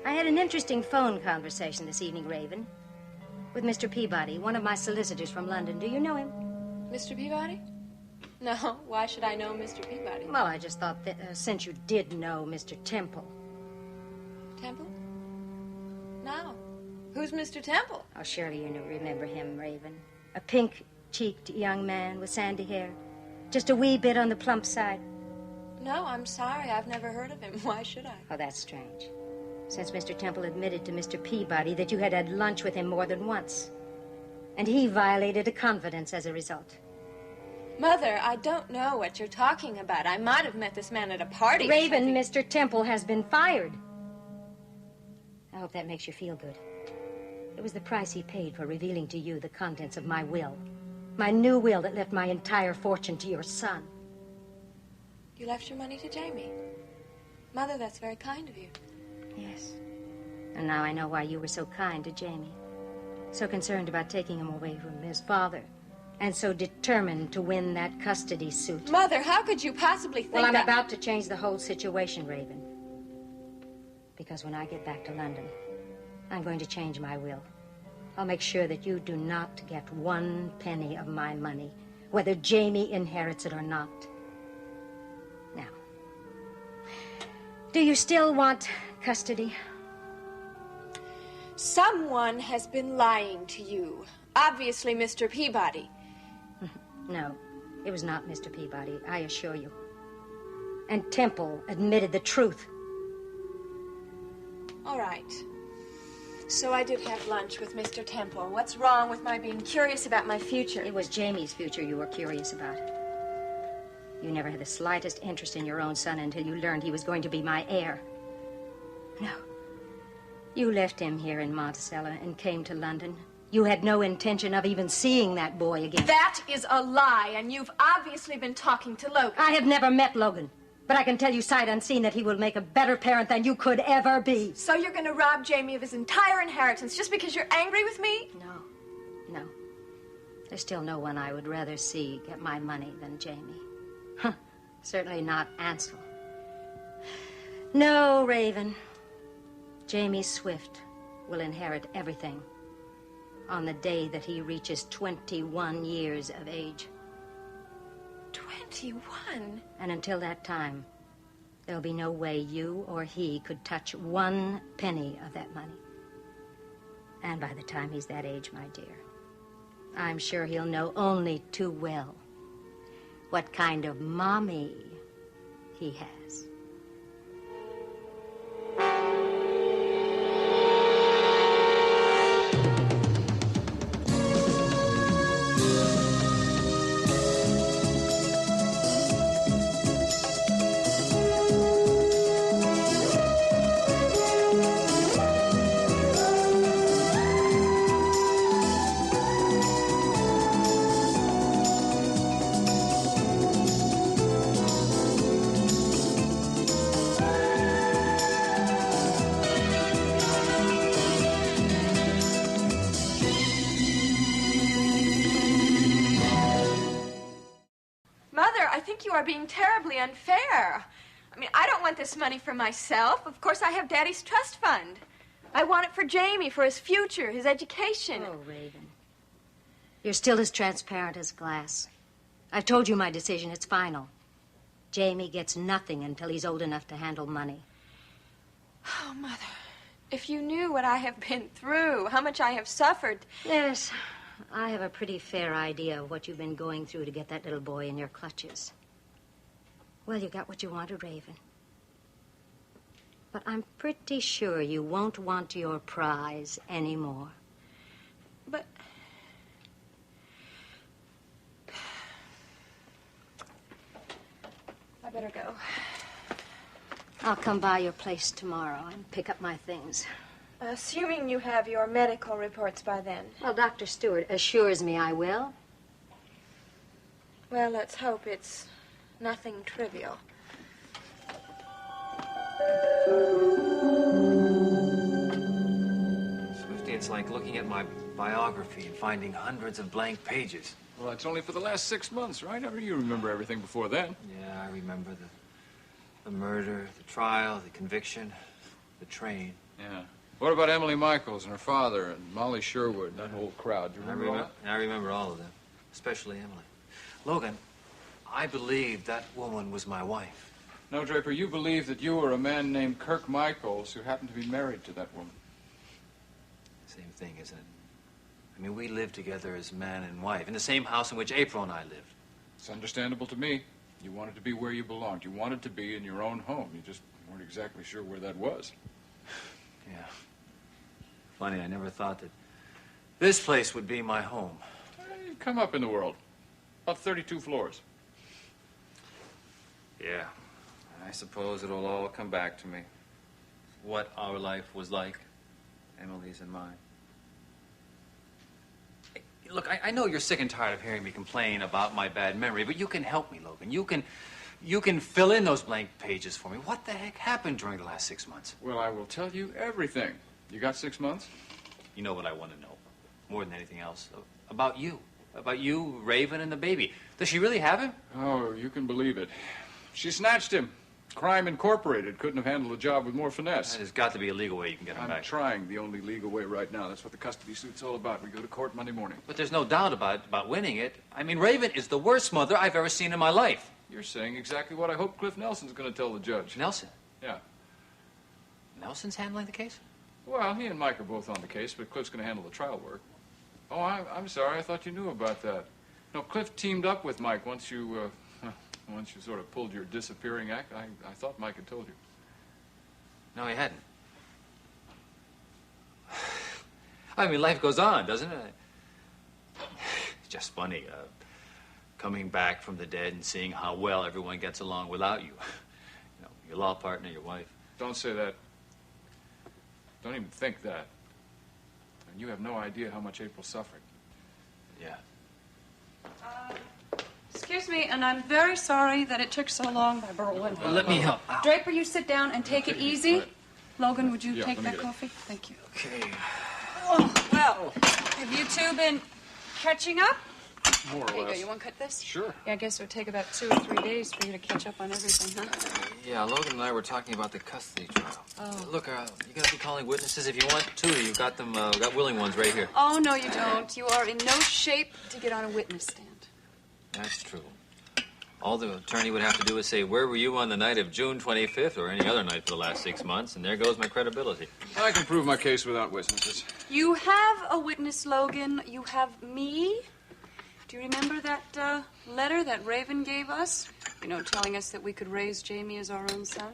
I had an interesting phone conversation this evening, Raven, with Mr. Peabody, one of my solicitors from London. Do you know him? Mr. Peabody? No, why should I know Mr. Peabody? Well, I just thought that since you did know Mr. Temple. Temple? No. Who's Mr. Temple? Oh, surely you remember him, Raven. A pink-cheeked young man with sandy hair. Just a wee bit on the plump side. No, I'm sorry. I've never heard of him. Why should I? Oh, that's strange. Since Mr. Temple admitted to Mr. Peabody that you had had lunch with him more than once. And he violated a confidence as a result. Mother, I don't know what you're talking about. I might have met this man at a party. Raven, Mr. Temple has been fired. I hope that makes you feel good. It was the price he paid for revealing to you the contents of my will. My new will that left my entire fortune to your son. You left your money to Jaimie. Mother, that's very kind of you. Yes. And now I know why you were so kind to Jaimie. So concerned about taking him away from his father. And so determined to win that custody suit. Mother, how could you possibly think Well, I'm about to change the whole situation, Raven. Because when I get back to London, I'm going to change my will. I'll make sure that you do not get 1 penny of my money, whether Jaimie inherits it or not. Now, do you still want custody? Someone has been lying to you. Obviously, Mr. Peabody. No, it was not Mr. Peabody, I assure you. And Temple admitted the truth. All right. So I did have lunch with Mr. Temple. What's wrong with my being curious about my future? It was Jaimie's future you were curious about. You never had the slightest interest in your own son until you learned he was going to be my heir. No. You left him here in Monticello and came to London. You had no intention of even seeing that boy again. That is a lie, and you've obviously been talking to Logan. I have never met Logan, but I can tell you sight unseen that he will make a better parent than you could ever be. So you're going to rob Jaimie of his entire inheritance just because you're angry with me? No. There's still no one I would rather see get my money than Jaimie. Huh. Certainly not Ansel. No, Raven. Jaimie Swift will inherit everything on the day that he reaches 21 years of age. 21? And until that time, there'll be no way you or he could touch 1 penny of that money. And by the time he's that age, my dear, I'm sure he'll know only too well what kind of mommy he has. Are being terribly unfair. I mean, I don't want this money for myself. Of course, I have Daddy's trust fund. I want it for Jaimie, for his future, his education. Oh, Raven. You're still as transparent as glass. I've told you my decision. It's final. Jaimie gets nothing until he's old enough to handle money. Oh, Mother, if you knew what I have been through, how much I have suffered. Yes, I have a pretty fair idea of what you've been going through to get that little boy in your clutches. Well, you got what you wanted, Raven. But I'm pretty sure you won't want your prize anymore. But... I better go. I'll come by your place tomorrow and pick up my things. Assuming you have your medical reports by then. Well, Dr. Stewart assures me I will. Well, let's hope it's nothing trivial. Swifty, it's like looking at my biography and finding hundreds of blank pages. Well, it's only for the last 6 months, right? I mean, you remember everything before then. Yeah, I remember the murder, the trial, the conviction, the train. Yeah. What about Emily Michaels and her father and Molly Sherwood, that whole crowd? Do you remember all that? I remember all of them, especially Emily. Logan, I believe that woman was my wife. No, Draper, you believe that you were a man named Kirk Michaels who happened to be married to that woman. Same thing, isn't it? I mean, we lived together as man and wife in the same house in which April and I lived. It's understandable to me. You wanted to be where you belonged. You wanted to be in your own home. You just weren't exactly sure where that was. Yeah. Funny, I never thought that this place would be my home. You come up in the world. About 32 floors. Yeah. I suppose it'll all come back to me. What our life was like, Emily's and mine. Hey, look, I know you're sick and tired of hearing me complain about my bad memory, but you can help me, Logan. You can fill in those blank pages for me. What the heck happened during the last 6 months? Well, I will tell you everything. You got 6 months? You know what I want to know, more than anything else, about you. About you, Raven, and the baby. Does she really have him? Oh, you can believe it. She snatched him. Crime Incorporated couldn't have handled the job with more finesse. There's got to be a legal way you can get him back. I'm trying the only legal way right now. That's what the custody suit's all about. We go to court Monday morning. But there's no doubt about winning it. I mean, Raven is the worst mother I've ever seen in my life. You're saying exactly what I hope Cliff Nelson's going to tell the judge. Nelson? Yeah. Nelson's handling the case? Well, he and Mike are both on the case, but Cliff's going to handle the trial work. Oh, I'm sorry. I thought you knew about that. No, Cliff teamed up with Mike once you sort of pulled your disappearing act. I thought Mike had told you. No, he hadn't. I mean, life goes on, doesn't it? It's just funny, coming back from the dead and seeing how well everyone gets along without you. You know, your law partner, your wife. Don't say that. Don't even think that. And you have no idea how much April suffered. Yeah. Excuse me, and I'm very sorry that it took so long by Berlin. Well, let me help. Draper, you sit down and take it easy. Logan, would you take that coffee? Thank you. Okay. Oh, well, have you two been catching up? More or There you go. less. You want to cut this? Sure. Yeah, I guess it would take about 2 or 3 days for you to catch up on everything, huh? Yeah, Logan and I were talking about the custody trial. Oh. Look, you gotta be calling witnesses if you want to. You've got them, got willing ones right here. Oh, no, you don't. You are in no shape to get on a witness stand. That's true. All the attorney would have to do is say, where were you on the night of June 25th or any other night for the last 6 months? And there goes my credibility. I can prove my case without witnesses. You have a witness, Logan. You have me. Do you remember that letter that Raven gave us? You know, telling us that we could raise Jaimie as our own son?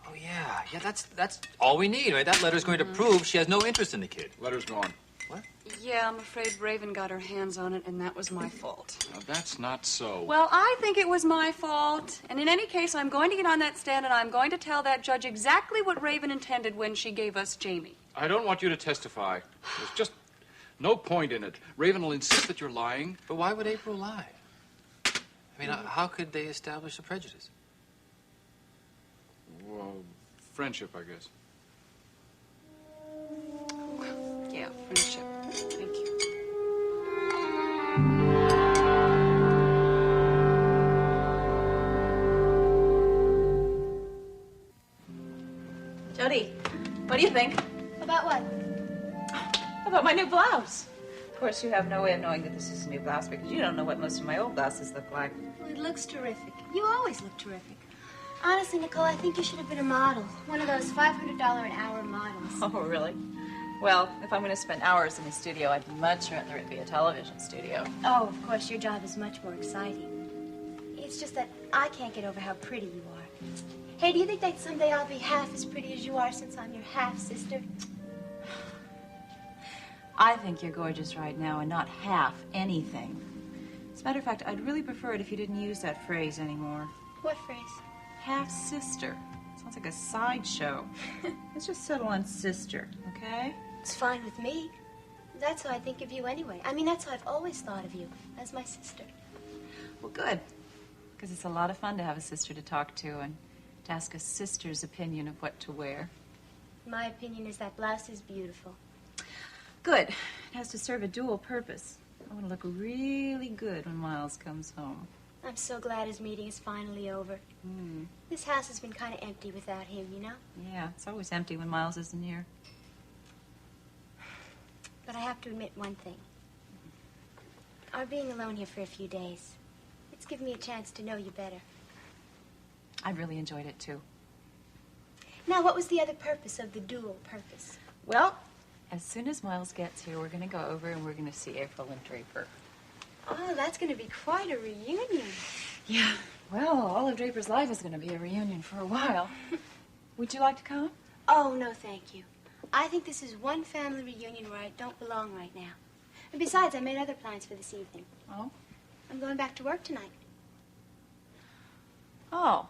Oh, yeah. Yeah, that's all we need, right? That letter's going to prove she has no interest in the kid. Letter's gone. What? Yeah, I'm afraid Raven got her hands on it, and that was my fault. Now, that's not so. Well, I think it was my fault. And in any case, I'm going to get on that stand, and I'm going to tell that judge exactly what Raven intended when she gave us Jaimie. I don't want you to testify. There's just no point in it. Raven will insist that you're lying. But why would April lie? I mean, how could they establish a prejudice? Well, friendship, I guess. Yeah, friendship. Thank you. Jody, what do you think? About what? About my new blouse. Of course, you have no way of knowing that this is a new blouse because you don't know what most of my old blouses look like. Well, it looks terrific. You always look terrific. Honestly, Nicole, I think you should have been a model. One of those $500 an hour models. Oh, really? Well, if I'm going to spend hours in the studio, I'd much rather it be a television studio. Oh, of course, your job is much more exciting. It's just that I can't get over how pretty you are. Hey, do you think that someday I'll be half as pretty as you are since I'm your half-sister? I think you're gorgeous right now and not half anything. As a matter of fact, I'd really prefer it if you didn't use that phrase anymore. What phrase? Half-sister. Sounds like a sideshow. Let's just settle on sister, okay? It's fine with me. That's how I think of you anyway. I mean, that's how I've always thought of you, as my sister. Well, good. Because it's a lot of fun to have a sister to talk to and to ask a sister's opinion of what to wear. My opinion is that blouse is beautiful. Good. It has to serve a dual purpose. I want to look really good when Miles comes home. I'm so glad his meeting is finally over. This house has been kind of empty without him, you know? Yeah, it's always empty when Miles isn't here. But I have to admit one thing. Our being alone here for a few days, it's given me a chance to know you better. I really enjoyed it, too. Now, what was the other purpose of the dual purpose? Well, as soon as Miles gets here, we're going to go over and we're going to see April and Draper. Oh, that's going to be quite a reunion. Yeah, well, all of Draper's life is going to be a reunion for a while. Would you like to come? Oh, no, thank you. I think this is one family reunion where I don't belong right now. And besides, I made other plans for this evening. Oh? I'm going back to work tonight. Oh.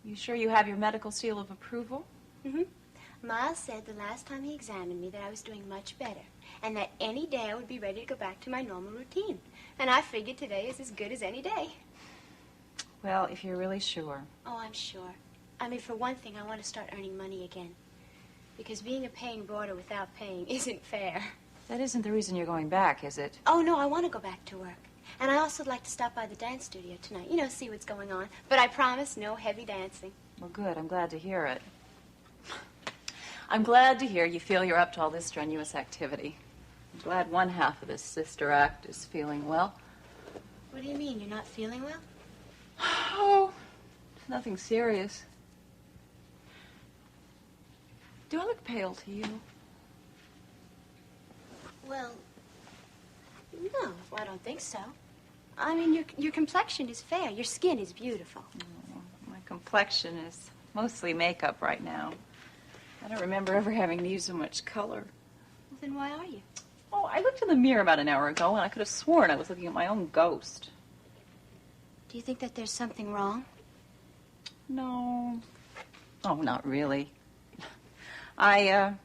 You sure you have your medical seal of approval? Mm-hmm. Miles said the last time he examined me that I was doing much better, and that any day I would be ready to go back to my normal routine. And I figured today is as good as any day. Well, if you're really sure. Oh, I'm sure. I mean, for one thing, I want to start earning money again. Because being a paying boarder without paying isn't fair. That isn't the reason you're going back, is it? Oh, no, I want to go back to work. And I also like to stop by the dance studio tonight. You know, see what's going on. But I promise no heavy dancing. Well, good. I'm glad to hear it. I'm glad to hear you feel you're up to all this strenuous activity. I'm glad one half of this sister act is feeling well. What do you mean? You're not feeling well? Oh, nothing serious. Do I look pale to you? Well, no, I don't think so. I mean, your complexion is fair. Your skin is beautiful. Oh, my complexion is mostly makeup right now. I don't remember ever having to use so much color. Well, then why are you? Oh, I looked in the mirror about an hour ago, and I could have sworn I was looking at my own ghost. Do you think that there's something wrong? No. Oh, not really. I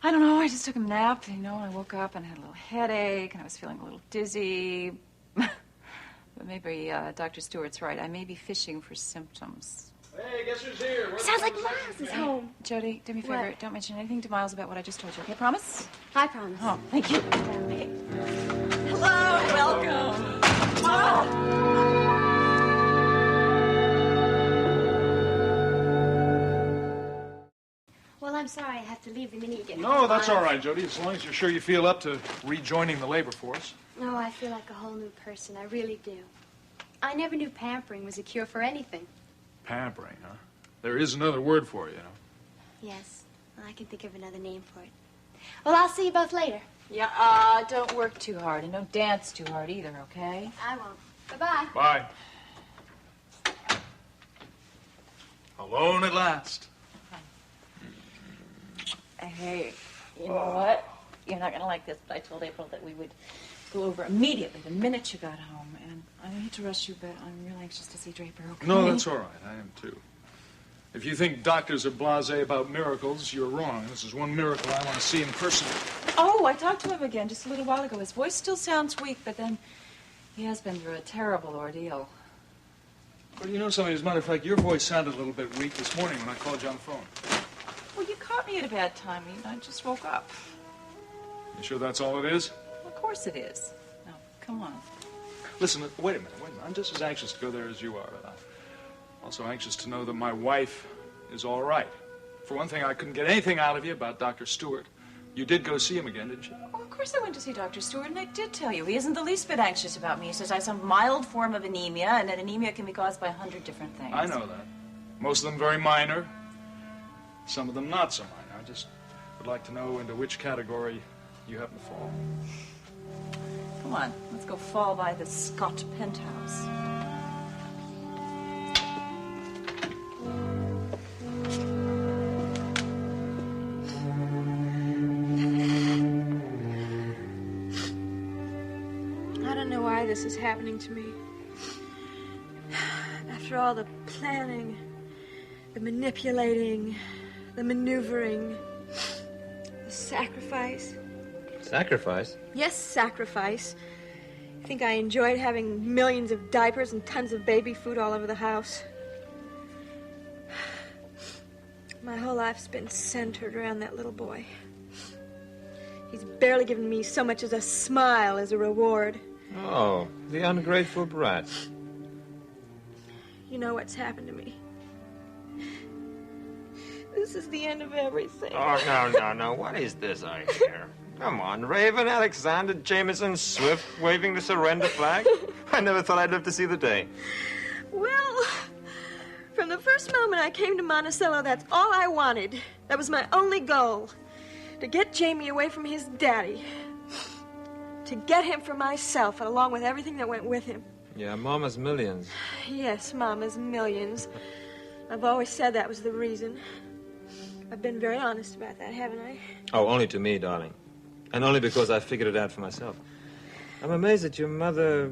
don't know, I just took a nap, you know, and I woke up and I had a little headache, and I was feeling a little dizzy. But maybe Dr. Stewart's right. I may be fishing for symptoms. Hey, guess who's here? Sounds like Miles is home. Jody, do me a favor. What? Don't mention anything to Miles about what I just told you, okay? Promise? I promise. Oh, thank you. Hello, welcome. Oh. Well, I'm sorry I have to leave the minute you get No, home. that's all right, Jody, as long as you're sure you feel up to rejoining the labor force. No, I feel like a whole new person. I really do. I never knew pampering was a cure for anything. Pampering, huh? There is another word for it, you know. Yes, well, I can think of another name for it. Well, I'll see you both later. Yeah, don't work too hard, and don't dance too hard either, okay? I won't. Bye-bye. Bye. Alone at last. Hey, you know what? You're not going to like this, but I told April that we would go over immediately the minute you got home. And I don't need to rush you, but I'm real anxious to see Draper, okay? No, that's all right. I am, too. If you think doctors are blasé about miracles, you're wrong. This is one miracle I want to see in person. Oh, I talked to him again just a little while ago. His voice still sounds weak, but then he has been through a terrible ordeal. Well, you know something, as a matter of fact, your voice sounded a little bit weak this morning when I called you on the phone. Well, you caught me at a bad time. I just woke up. You sure that's all it is? Of course it is. Now, come on. Listen, wait a minute. I'm just as anxious to go there as you are. I'm also anxious to know that my wife is all right. For one thing, I couldn't get anything out of you about Dr. Stewart. You did go see him again, didn't you? Oh, of course I went to see Dr. Stewart, and I did tell you. He isn't the least bit anxious about me. He says I have some mild form of anemia, and that anemia can be caused by 100 different things. I know that. Most of them very minor. Some of them not so minor. I just would like to know into which category you happen to fall. Come on, let's go fall by the Scott penthouse. I don't know why this is happening to me. After all the planning, the manipulating, the maneuvering, the sacrifice. Sacrifice? Yes, sacrifice. I think I enjoyed having millions of diapers and tons of baby food all over the house. My whole life's been centered around that little boy. He's barely given me so much as a smile as a reward. Oh, the ungrateful brat. You know what's happened to me. This is the end of everything. Oh, no. What is this I hear? Come on, Raven, Alexander, Jameson, Swift, waving the surrender flag? I never thought I'd live to see the day. Well, from the first moment I came to Monticello, that's all I wanted. That was my only goal. To get Jaimie away from his daddy. To get him for myself, along with everything that went with him. Yeah, Mama's millions. Yes, Mama's millions. I've always said that was the reason. I've been very honest about that, haven't I? Oh, only to me, darling. And only because I figured it out for myself. I'm amazed that your mother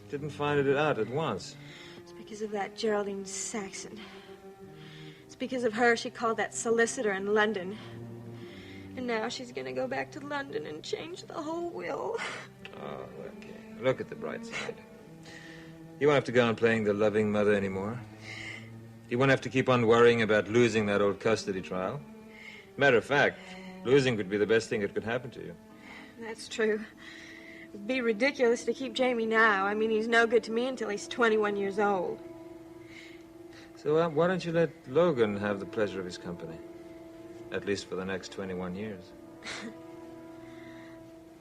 didn't find it out at once. It's because of that Geraldine Saxon. It's because of her she called that solicitor in London. And now she's going to go back to London and change the whole will. Oh, okay. Look at the bright side. You won't have to go on playing the loving mother anymore. You won't have to keep on worrying about losing that old custody trial. Matter of fact, losing could be the best thing that could happen to you. That's true. It'd be ridiculous to keep Jaimie now. I mean, he's no good to me until he's 21 years old. So why don't you let Logan have the pleasure of his company? At least for the next 21 years.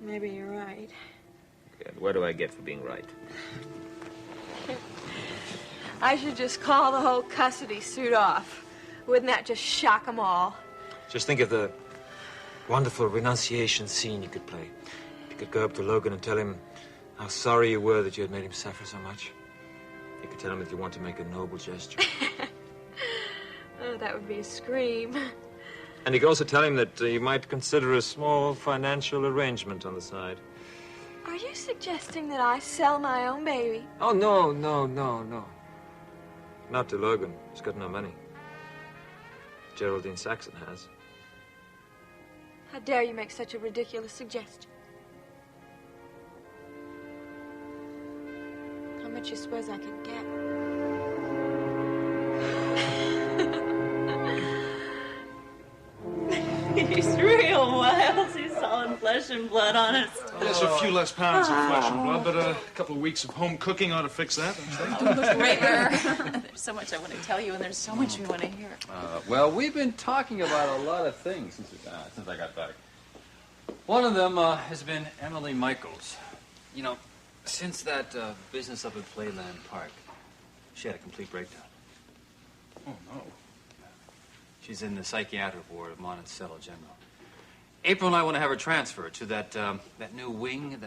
Maybe you're right. Good. What do I get for being right? I should just call the whole custody suit off. Wouldn't that just shock them all? Just think of the wonderful renunciation scene you could play. You could go up to Logan and tell him how sorry you were that you had made him suffer so much. You could tell him that you want to make a noble gesture. Oh, that would be a scream. And you could also tell him that you might consider a small financial arrangement on the side. Are you suggesting that I sell my own baby? Oh, no. Not to Logan. He's got no money. Geraldine Saxon has. How dare you make such a ridiculous suggestion? How much you suppose I could get? He's real wild. He's all in flesh and blood, honest. Yes, a few less pounds of flesh and blood, but a couple of weeks of home cooking ought to fix that, don't you think? There's so much I want to tell you, and there's so much we want to hear. Well, we've been talking about a lot of things since I got back. One of them has been Emily Michaels. You know, since that business up at Playland Park, she had a complete breakdown. Oh, no. She's in the psychiatric ward of Monticello General. April and I want to have her transferred to that new wing.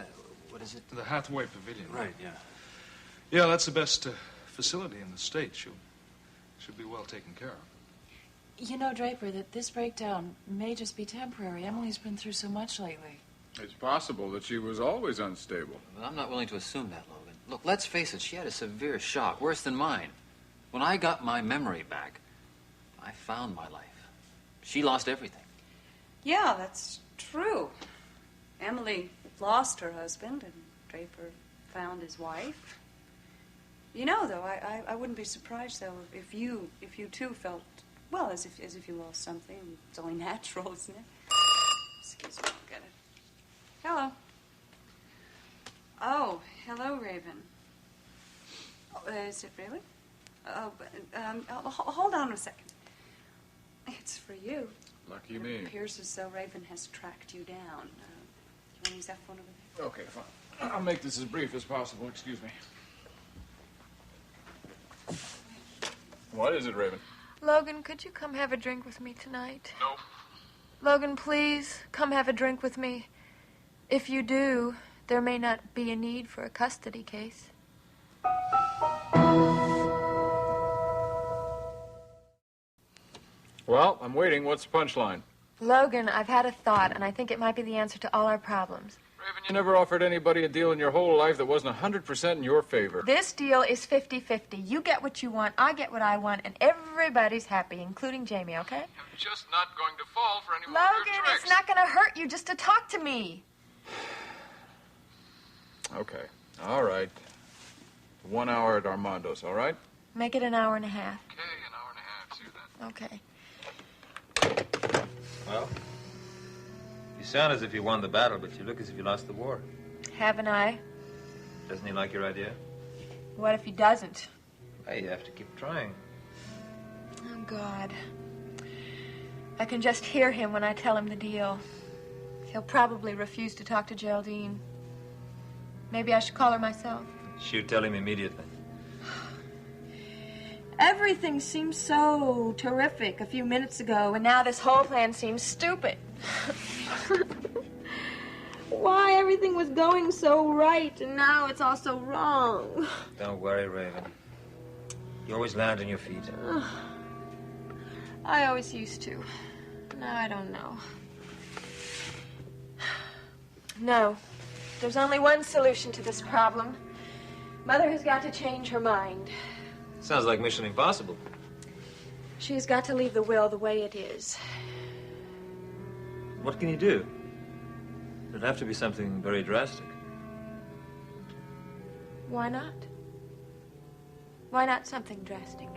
What is it? The Hathaway Pavilion. Right, yeah. Yeah, that's the best facility in the state. She'll be well taken care of. You know, Draper, that this breakdown may just be temporary. Emily's been through so much lately. It's possible that she was always unstable. But I'm not willing to assume that, Logan. Look, let's face it, she had a severe shock, worse than mine. When I got my memory back, I found my life. She lost everything. Yeah, that's true. Emily lost her husband, and Draper found his wife. You know, though, I wouldn't be surprised, though, if you too felt, well, as if you lost something. It's only natural, isn't it? Excuse me, I'll get it. Hello. Oh, hello, Raven. Oh, is it really? Oh, but, hold on a second. It's for you. Lucky me. It appears as though Raven has tracked you down. You want to use that phone over there? Okay, fine. I'll make this as brief as possible. Excuse me. What is it, Raven? Logan, could you come have a drink with me tonight? No. Logan, please, come have a drink with me. If you do, there may not be a need for a custody case. Well, I'm waiting. What's the punchline? Logan, I've had a thought, and I think it might be the answer to all our problems. Raven, you never offered anybody a deal in your whole life that wasn't 100% in your favor. This deal is 50-50. You get what you want, I get what I want, and everybody's happy, including Jaimie, okay? I'm just not going to fall for any more of your Logan, tricks. it's not going to hurt you just to talk to me. Okay. All right. 1 hour at Armando's, all right? Make it an hour and a half. Okay, an hour and a half. See you then. Okay. Well, you sound as if you won the battle, but you look as if you lost the war. Haven't I? Doesn't he like your idea? What if he doesn't? Well, you have to keep trying. Oh, God. I can just hear him when I tell him the deal. He'll probably refuse to talk to Geraldine. Maybe I should call her myself. Shoot, tell him immediately. Everything seemed so terrific a few minutes ago, and now this whole plan seems stupid. Why everything was going so right, and now it's all so wrong. Don't worry, Raven. You always land on your feet. I always used to. Now I don't know. No. There's only one solution to this problem. Mother has got to change her mind. Sounds like Mission Impossible. She's got to leave the will the way it is. What can you do? It'd have to be something very drastic. Why not? Why not something drastic?